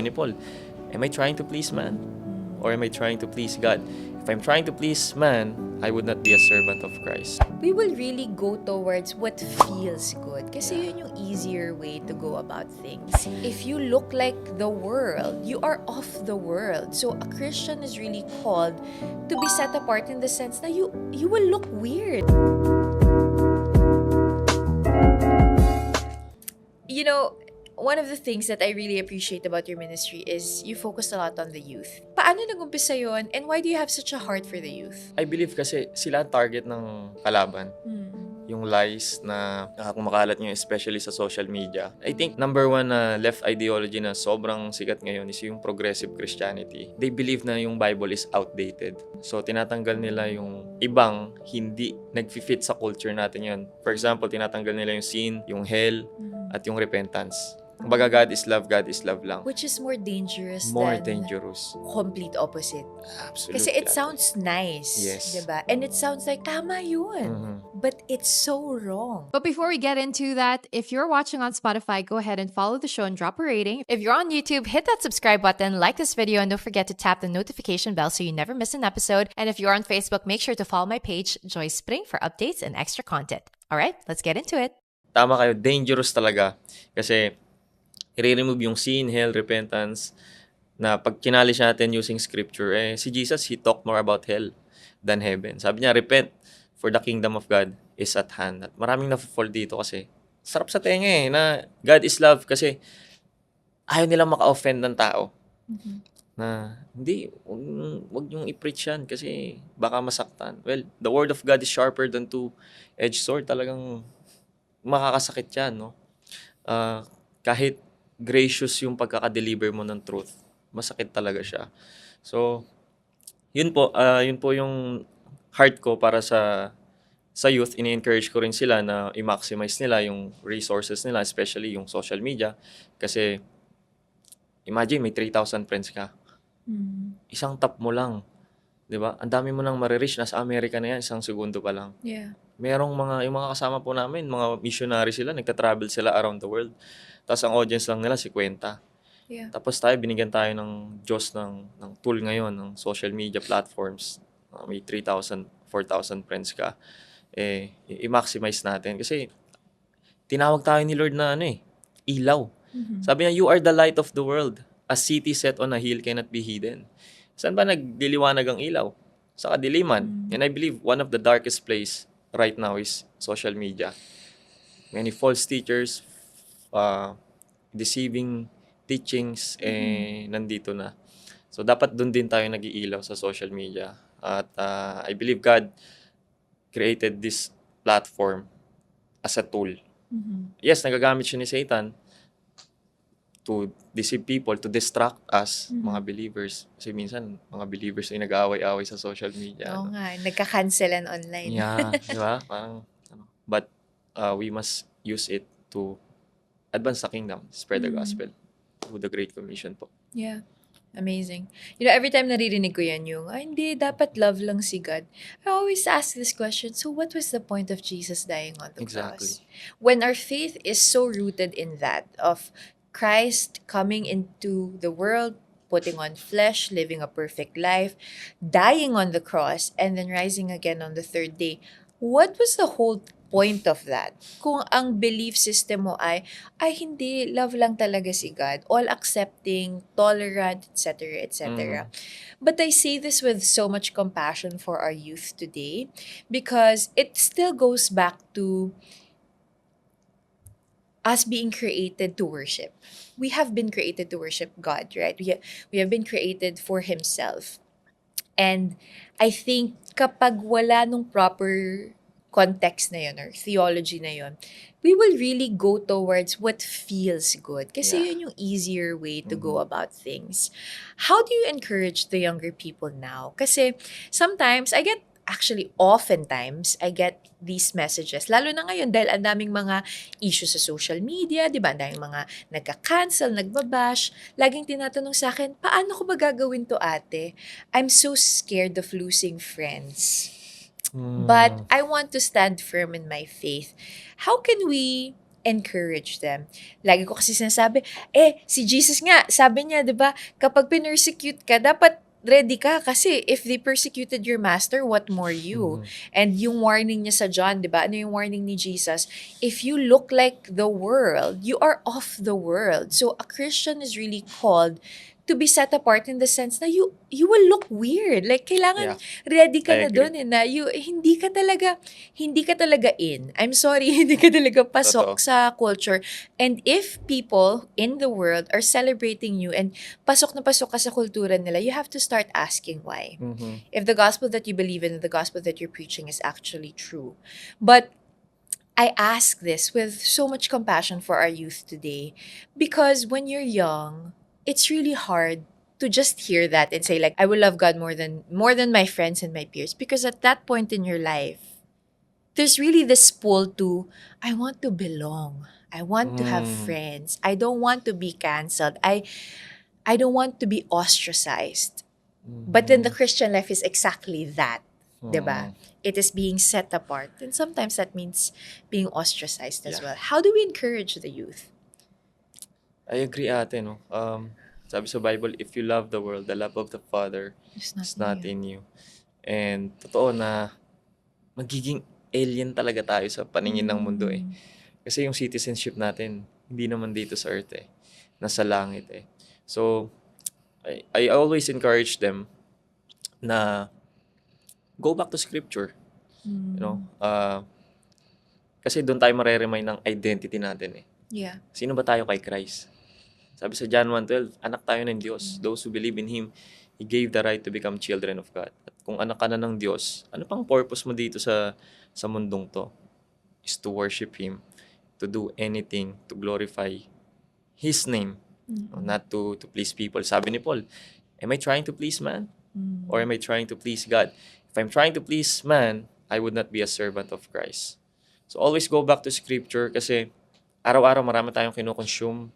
sabi ni Paul, am I trying to please man? Or am I trying to please God? If I'm trying to please man, I would not be a servant of Christ. We will really go towards what feels good. Kasi yun yung easier way to go about things. If you look like the world, you are of the world. So a Christian is really called to be set apart in the sense na you will look weird. You know, one of the things that I really appreciate about your ministry is you focus a lot on the youth. Paano nag-umpisa yun? And why do you have such a heart for the youth? I believe kasi sila ang target ng kalaban. Yung lies na kumakalat nyo, especially sa social media. I think number one na left ideology na sobrang sikat ngayon is yung progressive Christianity. They believe na yung Bible is outdated. So tinatanggal nila yung ibang hindi nag-fit sa culture natin yun. For example, tinatanggal nila yung sin, yung hell, at yung repentance. Kumbaga, God is love lang. Which is more dangerous More than dangerous. complete opposite. Absolutely. Kasi it sounds nice, Yes. diba? And it sounds like, tama yun. But it's so wrong. But before we get into that, if you're watching on Spotify, go ahead and follow the show and drop a rating. If you're on YouTube, hit that subscribe button, like this video, and don't forget to tap the notification bell so you never miss an episode. And if you're on Facebook, make sure to follow my page, Joyce Spring, for updates and extra content. All right, let's get into it. Tama kayo, dangerous talaga. Kasi i-remove yung sin, hell, repentance, na pag kinalis natin using scripture, si Jesus, he talked more about hell than heaven. Sabi niya, repent, for the kingdom of God is at hand. At maraming na-fall dito kasi, sarap sa tenga na God is love kasi ayaw nilang maka-offend ng tao. Na, hindi, wag yung i-preach yan kasi baka masaktan. Well, the word of God is sharper than two-edged sword. Talagang makakasakit yan, no? Kahit gracious yung pagkaka-deliver mo ng truth, masakit talaga siya. So, yun po yung heart ko para sa youth. Ini-encourage ko rin sila na i-maximize nila yung resources nila, especially yung social media. Kasi, imagine, may 3,000 friends ka. Isang tap mo lang. Diba? Ang dami mo nang marireach. Nasa Amerika na yan, isang segundo pa lang. Yeah. Yung mga kasama po namin, mga missionary sila, nagta-travel sila around the world. Tapos ang audience lang nila, 50. Yeah. Tapos binigyan tayo ng Diyos ng tool ngayon, ng social media platforms. May 3,000, 4,000 friends ka. I-maximize natin. Kasi, tinawag tayo ni Lord na ilaw. Sabi niya, you are the light of the world. A city set on a hill cannot be hidden. Saan ba nagdiliwanag ang ilaw? Sa kadiliman. And I believe one of the darkest place right now is social media. Many false teachers, deceiving teachings, nandito na. So, dapat dun din tayo nag-iilaw sa social media. At I believe God created this platform as a tool. Yes, nagagamit siya ni Satan to deceive people, to distract us, mga believers. Kasi minsan, mga believers ay nag-aaway-aaway sa social media. Oo nga, nagka-cancelan online. Yeah, di ba? Parang, but we must use it to advance the kingdom, spread the gospel through the Great Commission po. Yeah. Amazing. You know, every time naririnig ko yan yung, hindi, dapat love lang si God. I always ask this question, so what was the point of Jesus dying on the cross? When our faith is so rooted in that, of Christ coming into the world, putting on flesh, living a perfect life, dying on the cross, and then rising again on the third day, what was the whole point of that? Kung ang belief system mo ay hindi, love lang talaga si God, all accepting, tolerant, etc., etc. But I say this with so much compassion for our youth today because it still goes back to us being created to worship. We have been created to worship God, right? We have been created for Himself. And I think kapag wala nung proper context na yun or theology na yun, we will really go towards what feels good. Kasi yun yung easier way to go about things. How do you encourage the younger people now? Kasi sometimes, oftentimes, I get these messages, lalo na ngayon dahil ang daming mga issues sa social media, di ba? Ang daming mga nagka-cancel, nagbabash. Laging tinatanong sa akin, paano ko ba gagawin to, ate? I'm so scared of losing friends. But I want to stand firm in my faith. How can we encourage them. Lagi ko kasi sinasabi, si Jesus nga, sabi niya, di ba, kapag pinersecute ka, dapat ready ka kasi if they persecuted your master, what more you? And yung warning niya sa John, di ba? Ano yung warning ni Jesus? If you look like the world, you are of the world. So a Christian is really called to be set apart in the sense na you will look weird. Like kailangan Yeah, ready ka I na agree. doon na hindi ka talaga in. I'm sorry, hindi ka talaga pasok Totoo. sa culture. And if people in the world are celebrating you and pasok na pasok ka sa kultura nila, you have to start asking why. Mhm. If the gospel that you believe in, the gospel that you're preaching is actually true. But I ask this with so much compassion for our youth today because when you're young, it's really hard to just hear that and say like I will love God more than my friends and my peers because at that point in your life, there's really this pull to I want to belong. I want to have Mm. friends. I don't want to be canceled. I don't want to be ostracized. But then the Christian life is exactly that. Diba? Mm. It is being set apart. And sometimes that means being ostracized as Yeah. well. How do we encourage the youth? I agree ate, no? Sabi sa Bible, if you love the world, the love of the Father It's is not not you. in you. And totoo na magiging alien talaga tayo sa paningin ng mundo eh. Kasi yung citizenship natin, hindi naman dito sa earth eh. Nasa langit eh. So, I always encourage them na go back to scripture. You know? Kasi doon tayo mareremind ng identity natin eh. Yeah. Sino ba tayo kay Christ? Sabi sa John 1:12, anak tayo ng Diyos. Those who believe in Him, He gave the right to become children of God. At kung anak ka na ng Diyos, ano pang purpose mo dito sa mundong to? Is to worship Him, to do anything, to glorify His name, not to please people. Sabi ni Paul, am I trying to please man? Or am I trying to please God? If I'm trying to please man, I would not be a servant of Christ. So always go back to scripture kasi araw-araw marami tayong kinukonsume.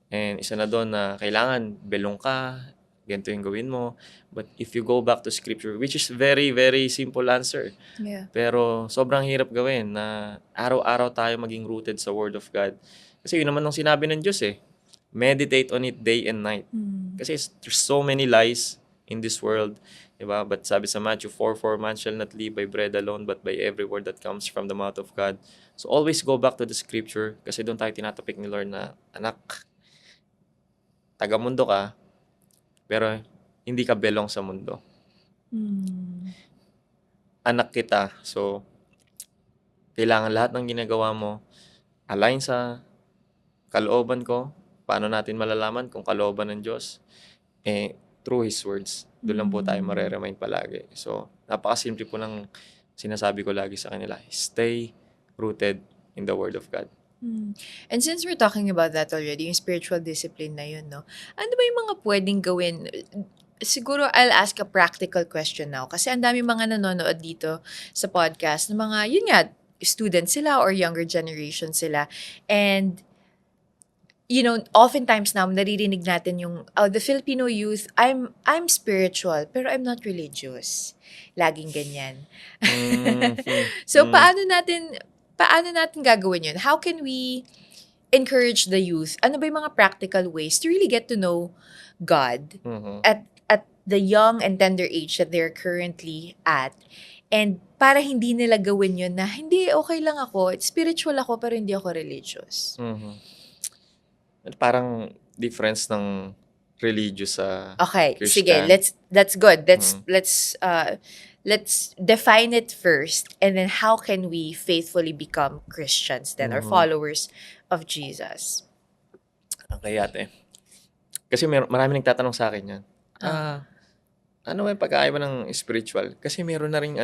And isa na doon na kailangan belong ka, ganito yung gawin mo. But if you go back to scripture, which is very, very simple answer. Yeah. Pero sobrang hirap gawin na araw-araw tayo maging rooted sa Word of God. Kasi yun naman ang sinabi ng Diyos eh. Meditate on it day and night. Kasi there's so many lies in this world. Diba? But sabi sa Matthew 4:4, man shall not live by bread alone, but by every word that comes from the mouth of God. So always go back to the scripture kasi doon tayo tinatapik ni Lord na, anak, taga-mundo ka, pero hindi ka belong sa mundo. Anak kita, so kailangan lahat ng ginagawa mo align sa kalooban ko. Paano natin malalaman kung kalooban ng Diyos? Through His words. Doon lang po tayo mareremind palagi. So, napakasimple po ng sinasabi ko lagi sa kanila. Stay rooted in the Word of God. And since we're talking about that already, yung spiritual discipline na yun, no? Ano ba yung mga pwedeng gawin? Siguro I'll ask a practical question now kasi ang dami mga nanonood dito sa podcast ng mga, yun nga, students sila or younger generation sila. And you know, oftentimes now naririnig natin yung the Filipino youth, I'm spiritual pero I'm not religious. Laging ganyan. So paano natin gagawin yun? How can we encourage the youth? Ano ba yung mga practical ways to really get to know God at the young and tender age that they're currently at? And para hindi nila gawin yun na, hindi, okay lang ako, spiritual ako pero hindi ako religious. Parang difference ng religious sa Okay, Christian. sige, that's good. Let's define it first, and then how can we faithfully become Christians then, or followers of Jesus? Okay, ate. Kasi marami nagtatanong sa akin yan. Ano ba yung pagkaiba ng spiritual? Kasi meron na rin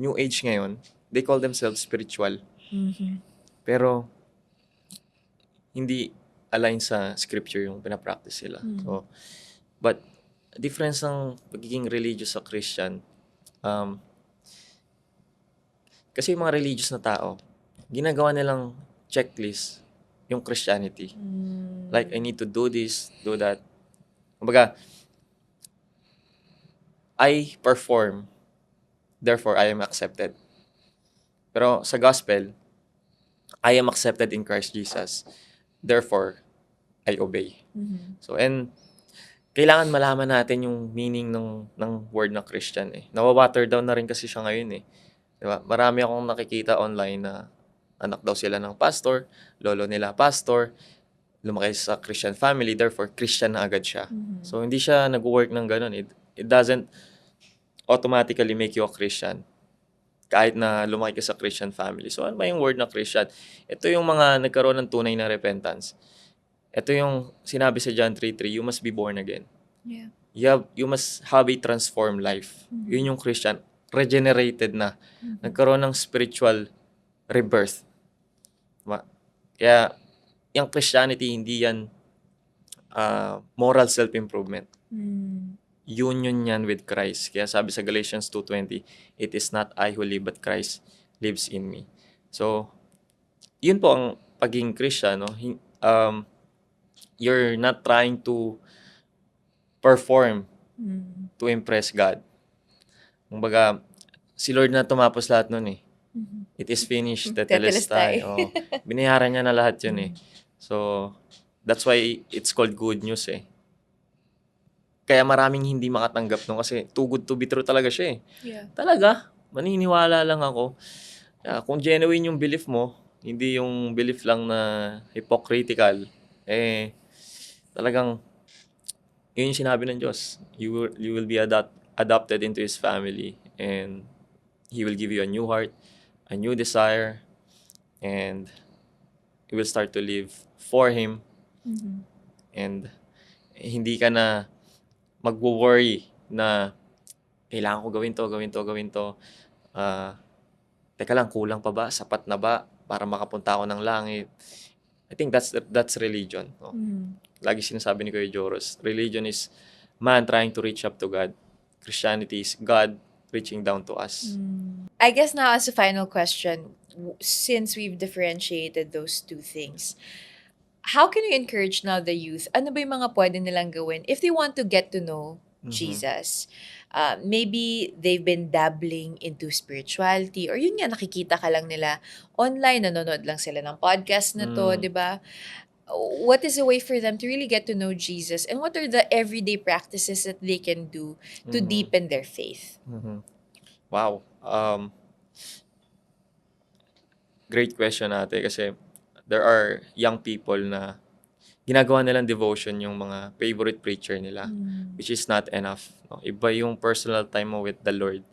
New Age ngayon. They call themselves spiritual. Pero hindi align sa scripture yung pinapractice sila. So, but difference ng pagiging religious sa Christian, kasi yung mga religious na tao, ginagawa nilang checklist yung Christianity. Like, I need to do this, do that. Kumbaga, I perform, therefore I am accepted. Pero sa gospel, I am accepted in Christ Jesus. Therefore, I obey. So, and kailangan malaman natin yung meaning ng word na Christian eh. Nawa-water down na rin kasi siya ngayon eh. Diba? Marami akong nakikita online na anak daw sila ng pastor, lolo nila pastor, lumaki sa Christian family, therefore Christian na agad siya. So hindi siya nag-work ng ganun. It doesn't automatically make you a Christian kahit na lumaki ka sa Christian family. So ano ba yung word na Christian? Ito yung mga nagkaroon ng tunay na repentance. Ito yung sinabi sa John 3:3, you must be born again. Yeah. You must have a transformed life. Yun yung Christian. Regenerated na. Nagkaroon ng spiritual rebirth. Kaya, yung Christianity, hindi yan moral self-improvement. Union yan with Christ. Kaya sabi sa Galatians 2:20, it is not I who live, but Christ lives in me. So, yun po ang pagiging Christian. No? You're not trying to perform to impress God. Kumbaga, si Lord na tumapos lahat nun eh. It is finished, tetelestai. Oh, binayaran niya na lahat yun eh. So, that's why it's called good news eh. Kaya maraming hindi makatanggap nun kasi too good to be true talaga siya eh. Yeah. Talaga, maniniwala lang ako. Kung genuine yung belief mo, hindi yung belief lang na hypocritical, eh, talagang, yun yung sinabi ng Diyos. You will be adopted into His family and He will give you a new heart, a new desire, and you will start to live for Him. And hindi ka na magwo-worry na kailangan ko gawin to. Teka lang, kulang pa ba? Sapat na ba para makapunta ako ng langit? I think that's religion. No? Lagi sinasabi ni Kuya Joros, religion is man trying to reach up to God. Christianity is God reaching down to us. I guess now as a final question, since we've differentiated those two things, how can you encourage now the youth? Ano ba yung mga pwede nilang gawin if they want to get to know Jesus? Maybe they've been dabbling into spirituality or yun nga, nakikita ka lang nila online, nanonood lang sila ng podcast na to, di ba? What is a way for them to really get to know Jesus and what are the everyday practices that they can do to deepen their faith? Wow. Great question ate kasi there are young people na ginagawa nilang devotion yung mga favorite preacher nila, which is not enough. No? Iba yung personal time mo with the Lord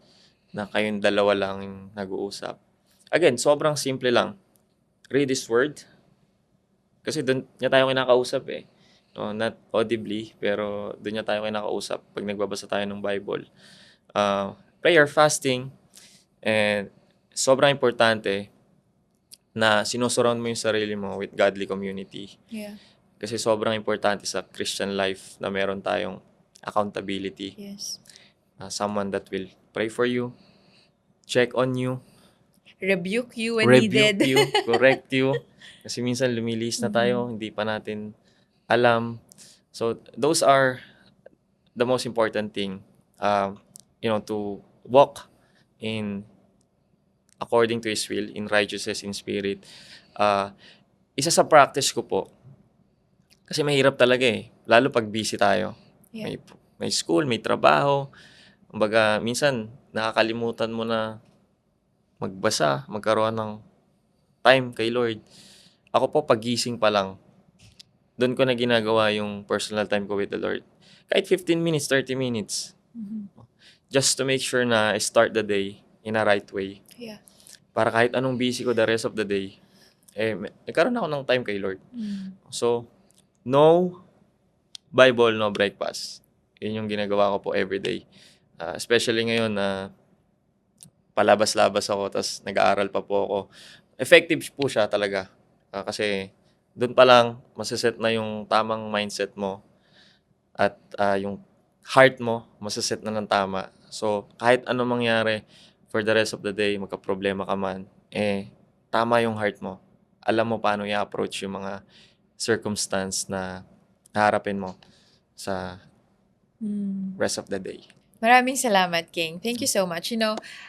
na kayong dalawa lang yung nag-uusap. Again, sobrang simple lang. Read His Word. Kasi doon niya tayo kinakausap eh. No, not audibly, pero doon niya tayo kinakausap pag nagbabasa tayo ng Bible. Prayer, fasting, and sobrang importante na sinusurround mo yung sarili mo with godly community. Yeah. Kasi sobrang importante sa Christian life na meron tayong accountability. Yes. Someone that will pray for you, check on you, Rebuke you when rebuke needed. you, correct you. Kasi minsan lumilis na tayo, hindi pa natin alam. So, those are the most important thing. To walk in according to His will, in righteousness, in spirit. Isa sa practice ko po, kasi mahirap talaga eh, lalo pag busy tayo. Yeah. May school, may trabaho. Kumbaga, minsan nakakalimutan mo na magbasa, magkaroon ng time kay Lord. Ako po, pagising pa lang, doon ko na ginagawa yung personal time ko with the Lord. Kahit 15 minutes, 30 minutes. Just to make sure na I start the day in a right way. Yeah. Para kahit anong busy ko the rest of the day, nagkaroon ako ng time kay Lord. So, no Bible, no breakfast. Yun yung ginagawa ko po everyday. Especially ngayon na palabas-labas ako, tas nag-aaral pa po ako. Effective po siya talaga. Kasi doon pa lang, masaset na yung tamang mindset mo at yung heart mo, masaset na ng tama. So, kahit ano mangyari for the rest of the day, magka-problema ka man, tama yung heart mo. Alam mo paano i-approach yung mga circumstance na haharapin mo sa rest of the day. Maraming salamat, King. Thank you so much.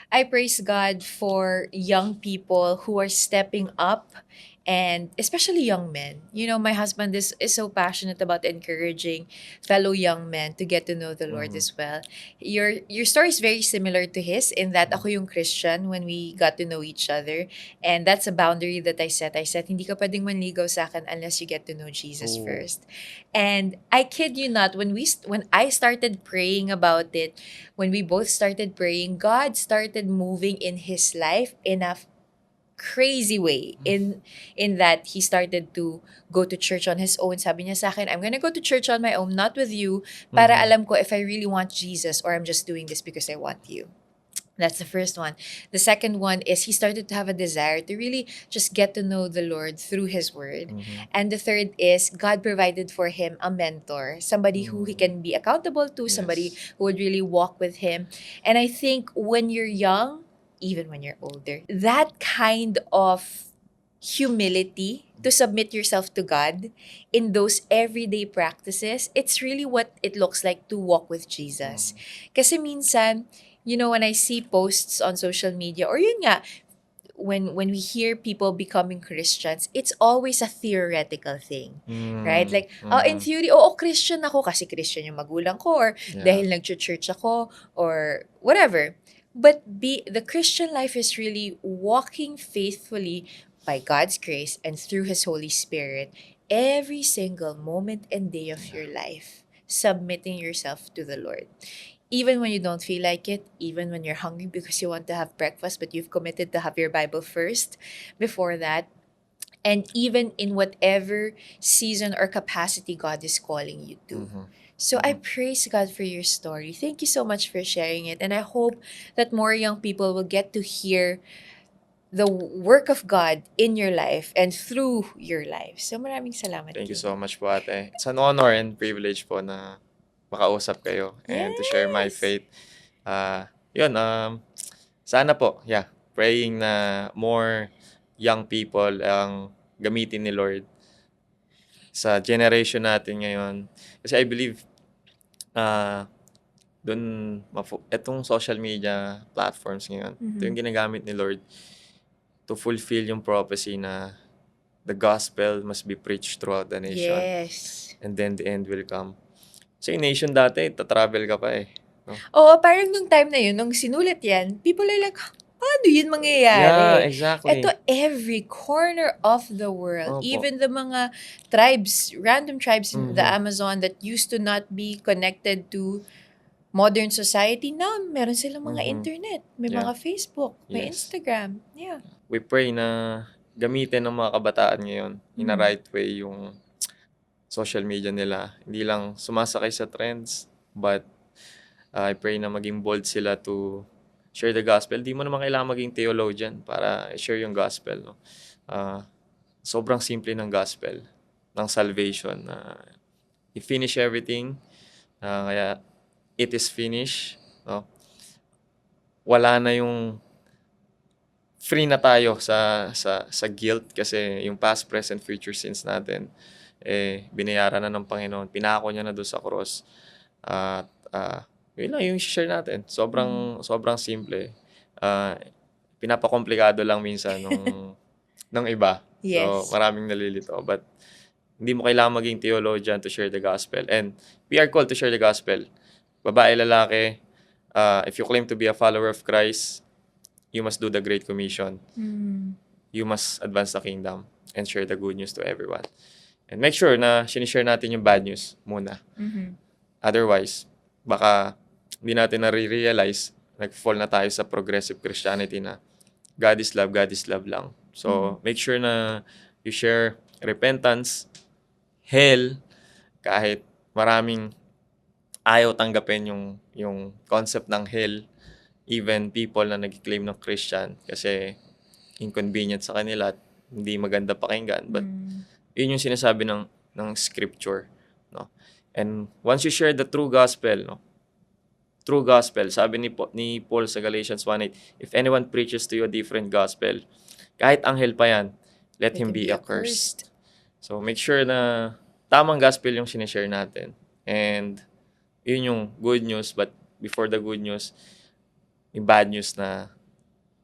I praise God for young people who are stepping up and especially young men. My husband is so passionate about encouraging fellow young men to get to know the Lord Mhm. as well. Your story is very similar to his in that ako yung Christian when we got to know each other, and that's a boundary that I set. I said hindi ka pwedeng manligaw sa akin unless you get to know Jesus Oo. first. And I kid you not, when I started praying about it, when we both started praying, God started moving in his life in a crazy way, in that he started to go to church on his own. Sabi niya sa akin, I'm gonna go to church on my own, not with you, para Mhm. alam ko if I really want Jesus or I'm just doing this because I want you. That's the first one. The second one is he started to have a desire to really just get to know the Lord through his word. Mhm. And the third is God provided for him a mentor, somebody who he Mm. can be accountable to, somebody Yes. who would really walk with him. And I think when you're young, even when you're older, that kind of humility to submit yourself to God in those everyday practices, it's really what it looks like to walk with Jesus. Mm. Kasi minsan, when I see posts on social media, or yun nga, when we hear people becoming Christians, it's always a theoretical thing, right? Mm. Like, in Mhm. theory, oo, Christian ako kasi Christian yung magulang ko, or Yeah. dahil nag-church ako, or whatever. But the Christian life is really walking faithfully by God's grace and through His Holy Spirit every single moment and day of your life, submitting yourself to the Lord. Even when you don't feel like it, even when you're hungry because you want to have breakfast, but you've committed to have your Bible first before that, and even in whatever season or capacity God is calling you to. Mhm. So I Mhm. praise God for your story. Thank you so much for sharing it. And I hope that more young people will get to hear the work of God in your life and through your life. So maraming salamat, Thank you King. so much po, ate. It's an honor and privilege po na makausap kayo and to share my Yes! faith. Yun, sana po, yeah, praying na more young people ang gamitin ni Lord sa generation natin ngayon. Kasi I believe, ah, dun etong social media platforms ngayon, ito yung Mhm. ginagamit ni Lord to fulfill yung prophecy na the gospel must be preached throughout the nation Yes. and then the end will come. Sa nation dati, ta-travel ka pa eh. No? Oo, parang nung time na yun, nung sinulat yan, people are like, paano yun Yeah, mangyayari? Ito, exactly. every corner of the world, Opo. even the mga tribes, random tribes in the Mhm. Amazon that used to not be connected to modern society, now meron silang mga Mhm. internet, may Yeah. mga Facebook, may Yes. Instagram. Yeah. We pray na gamitin ng mga kabataan ngayon in a Mm. right way yung social media nila. Hindi lang sumasakay sa trends, but I pray na maging bold sila to share the gospel. Di mo naman kailangan maging theologian para share yung gospel. No? Ah, sobrang simple ng gospel, ng salvation. I-finish everything. Kaya it is finished. No? Wala na yung free na tayo sa guilt kasi yung past, present, future sins natin binayaran na ng Panginoon. Pinako niya na doon sa cross. At yun lang yung share natin. Mm. Sobrang simple. Pinapakomplikado lang minsan ng iba. So, Yes. maraming nalilito. But hindi mo kailangan maging theologian to share the gospel. And we are called to share the gospel. Babae, lalaki, if you claim to be a follower of Christ, you must do the Great Commission. Mm. You must advance the kingdom and share the good news to everyone. And make sure na sinishare natin yung bad news muna. Mhm. Otherwise, baka hindi natin nare-realize, nag-fall na tayo sa progressive Christianity na God is love lang. So, make sure na you share repentance, hell, kahit maraming ayaw tanggapin yung concept ng hell, even people na nag-claim ng Christian kasi inconvenient sa kanila at hindi maganda pakinggan. But Mm. yun yung sinasabi ng scripture, no? And once you share the true gospel, no? True gospel, sabi ni Paul sa Galatians 1:8, if anyone preaches to you a different gospel, kahit anghel pa yan, let him be accursed. So make sure na tamang gospel yung sinishare natin. And yun yung good news, but before the good news, yung bad news na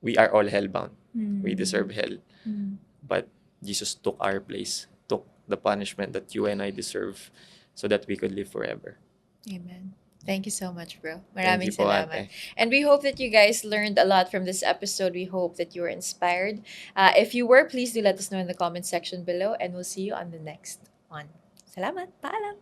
we are all hellbound. We Mm. deserve hell. Mm. But Jesus took our place, took the punishment that you and I deserve so that we could live forever. Amen. Thank you so much, bro. Thank Maraming you po, salamat. ate. And we hope that you guys learned a lot from this episode. We hope that you were inspired. If you were, please do let us know in the comment section below, and we'll see you on the next one. Salamat. Paalam.